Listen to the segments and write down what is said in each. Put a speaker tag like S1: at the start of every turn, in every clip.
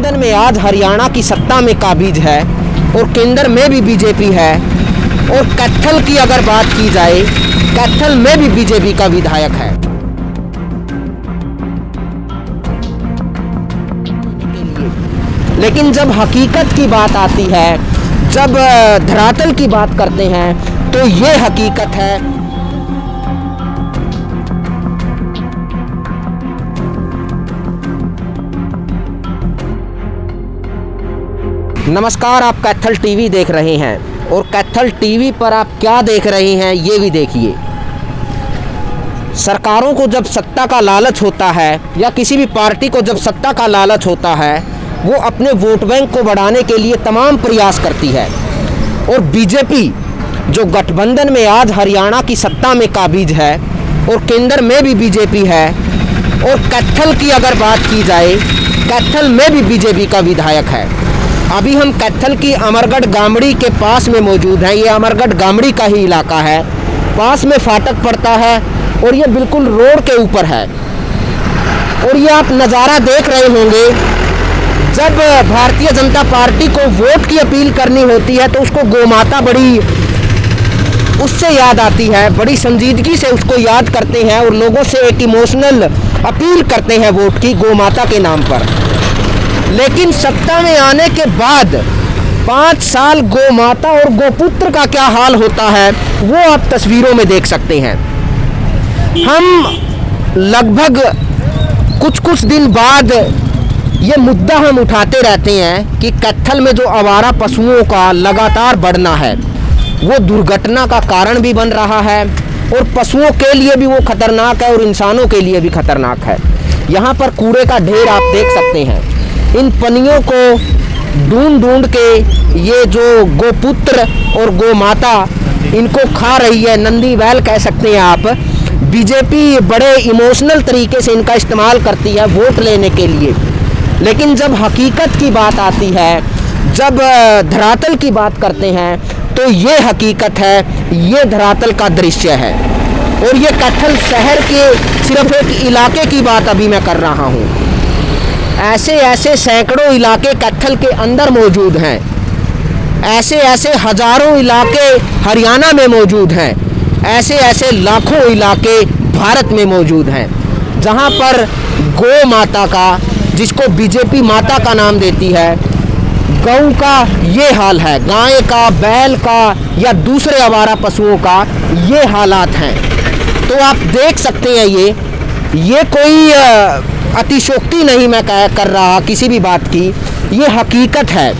S1: गठबंधन में आज हरियाणा की सत्ता में काबिज है और केंद्र में भी बीजेपी है। और कैथल की अगर बात की जाए, कैथल में भी बीजेपी का विधायक है। लेकिन जब हकीकत की बात आती है, जब धरातल की बात करते हैं, तो ये हकीकत है। नमस्कार, आप कैथल टीवी देख रहे हैं और कैथल टीवी पर आप क्या देख रहे हैं ये भी देखिए। सरकारों को जब सत्ता का लालच होता है या किसी भी पार्टी को जब सत्ता का लालच होता है, वो अपने वोट बैंक को बढ़ाने के लिए तमाम प्रयास करती है। और बीजेपी जो गठबंधन में आज हरियाणा की सत्ता में काबिज है और केंद्र में भी बीजेपी है। और कैथल की अगर बात की जाए, कैथल में भी बीजेपी का विधायक है। अभी हम कैथल की अमरगढ़ गामड़ी के पास में मौजूद हैं। ये अमरगढ़ गामड़ी का ही इलाका है, पास में फाटक पड़ता है और ये बिल्कुल रोड के ऊपर है। और ये आप नज़ारा देख रहे होंगे, जब भारतीय जनता पार्टी को वोट की अपील करनी होती है तो उसको गोमाता बड़ी उससे याद आती है, बड़ी संजीदगी से उसको याद करते हैं और लोगों से एक इमोशनल अपील करते हैं वोट की गोमाता के नाम पर। लेकिन सत्ता में आने के बाद 5 साल गोमाता और गोपुत्र का क्या हाल होता है वो आप तस्वीरों में देख सकते हैं। हम लगभग कुछ दिन बाद ये मुद्दा हम उठाते रहते हैं कि कैथल में जो आवारा पशुओं का लगातार बढ़ना है वो दुर्घटना का कारण भी बन रहा है और पशुओं के लिए भी वो खतरनाक है और इंसानों के लिए भी खतरनाक है। यहाँ पर कूड़े का ढेर आप देख सकते हैं। इन पनियों को ढूंढ के ये जो गोपुत्र और गोमाता इनको खा रही है, नंदी बैल कह सकते हैं आप। बीजेपी बड़े इमोशनल तरीके से इनका इस्तेमाल करती है वोट लेने के लिए। लेकिन जब हकीकत की बात आती है, जब धरातल की बात करते हैं, तो ये हकीकत है, ये धरातल का दृश्य है। और ये कैथल शहर के सिर्फ एक इलाके की बात अभी मैं कर रहा हूँ। ऐसे सैकड़ों इलाके कैथल के अंदर मौजूद हैं। ऐसे हजारों इलाके हरियाणा में मौजूद हैं। ऐसे लाखों इलाके भारत में मौजूद हैं, जहाँ पर गौ माता का, जिसको बीजेपी माता का नाम देती है, गऊ का ये हाल है, गाय का, बैल का या दूसरे आवारा पशुओं का ये हालात हैं। तो आप देख सकते हैं ये कोई अतिशयोक्ति नहीं मैं कर रहा किसी भी बात की, ये हकीकत है।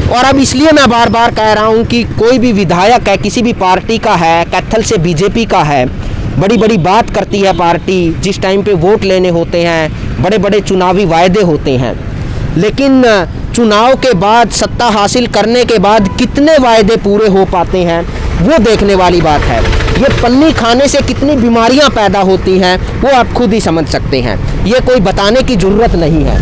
S1: और अब इसलिए मैं बार बार कह रहा हूँ कि कोई भी विधायक है, किसी भी पार्टी का है, कैथल से बीजेपी का है, बड़ी बात करती है पार्टी, जिस टाइम पे वोट लेने होते हैं बड़े चुनावी वायदे होते हैं। लेकिन चुनाव के बाद, सत्ता हासिल करने के बाद कितने वायदे पूरे हो पाते हैं वो देखने वाली बात है। ये पन्नी खाने से कितनी बीमारियां पैदा होती हैं वो आप खुद ही समझ सकते हैं, ये कोई बताने की ज़रूरत नहीं है।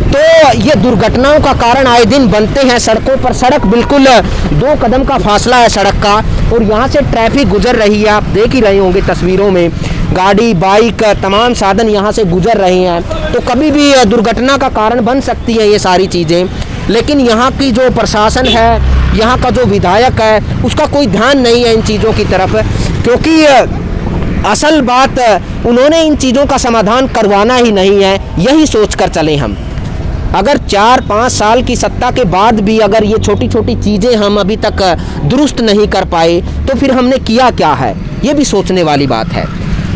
S1: तो ये दुर्घटनाओं का कारण आए दिन बनते हैं सड़कों पर। सड़क बिल्कुल 2 कदम का फासला है सड़क का और यहाँ से ट्रैफिक गुजर रही है। आप देख ही रहे होंगे तस्वीरों में, गाड़ी, बाइक, तमाम साधन यहाँ से गुजर रहे हैं। तो कभी भी दुर्घटना का कारण बन सकती है ये सारी चीज़ें। लेकिन यहाँ की जो प्रशासन है, यहाँ का जो विधायक है, उसका कोई ध्यान नहीं है इन चीज़ों की तरफ, क्योंकि असल बात उन्होंने इन चीज़ों का समाधान करवाना ही नहीं है। यही सोच कर चले हम। अगर 4-5 साल की सत्ता के बाद भी अगर ये छोटी छोटी चीज़ें हम अभी तक दुरुस्त नहीं कर पाए तो फिर हमने किया क्या है, ये भी सोचने वाली बात है।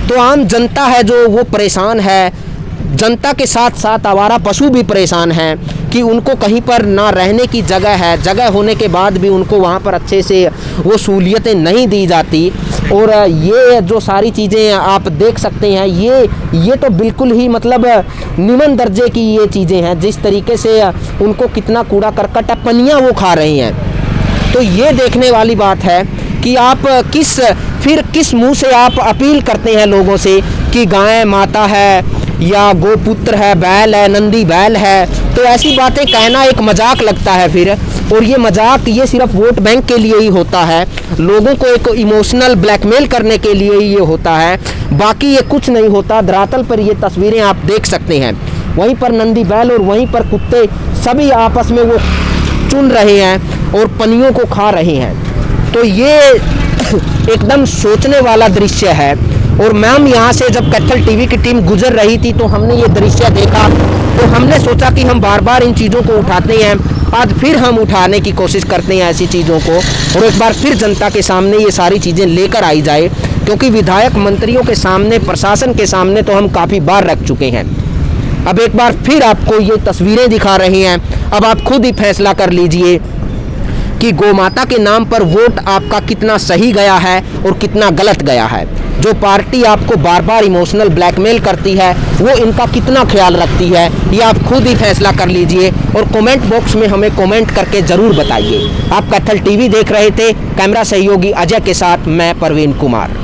S1: तो आम जनता है जो वो परेशान है, जनता के साथ साथ आवारा पशु भी परेशान हैं कि उनको कहीं पर ना रहने की जगह है, जगह होने के बाद भी उनको वहाँ पर अच्छे से वो सहूलियतें नहीं दी जाती। और ये जो सारी चीज़ें आप देख सकते हैं, ये तो बिल्कुल ही मतलब निम्न दर्जे की ये चीज़ें हैं। जिस तरीके से उनको कितना कूड़ा करकट पनियाँ वो खा रही हैं, तो ये देखने वाली बात है कि आप किस मुंह से आप अपील करते हैं लोगों से कि गाय माता है या गोपुत्र है, बैल है, नंदी बैल है। तो ऐसी बातें कहना एक मजाक लगता है फिर। और ये मजाक ये सिर्फ वोट बैंक के लिए ही होता है, लोगों को एक इमोशनल ब्लैकमेल करने के लिए ही ये होता है, बाकी ये कुछ नहीं होता। धरातल पर ये तस्वीरें आप देख सकते हैं। वहीं पर नंदी बैल और वहीं पर कुत्ते सभी आपस में वो चुन रहे हैं और पनियों को खा रहे हैं। तो ये एकदम सोचने वाला दृश्य है। और मैम यहाँ से जब कैथल टीवी की टीम गुजर रही थी तो हमने ये दृश्य देखा, तो हमने सोचा कि हम बार बार इन चीज़ों को उठाते हैं, आज फिर हम उठाने की कोशिश करते हैं ऐसी चीज़ों को, और एक बार फिर जनता के सामने ये सारी चीज़ें लेकर आई जाए। क्योंकि विधायक मंत्रियों के सामने, प्रशासन के सामने तो हम काफ़ी बार रख चुके हैं। अब एक बार फिर आपको ये तस्वीरें दिखा रहे हैं। अब आप खुद ही फैसला कर लीजिए कि गौ माता के नाम पर वोट आपका कितना सही गया है और कितना गलत गया है। जो पार्टी आपको बार बार इमोशनल ब्लैकमेल करती है वो इनका कितना ख्याल रखती है, ये आप खुद ही फैसला कर लीजिए और कमेंट बॉक्स में हमें कमेंट करके ज़रूर बताइए। आप कैथल टीवी देख रहे थे, कैमरा सहयोगी अजय के साथ मैं परवीन कुमार।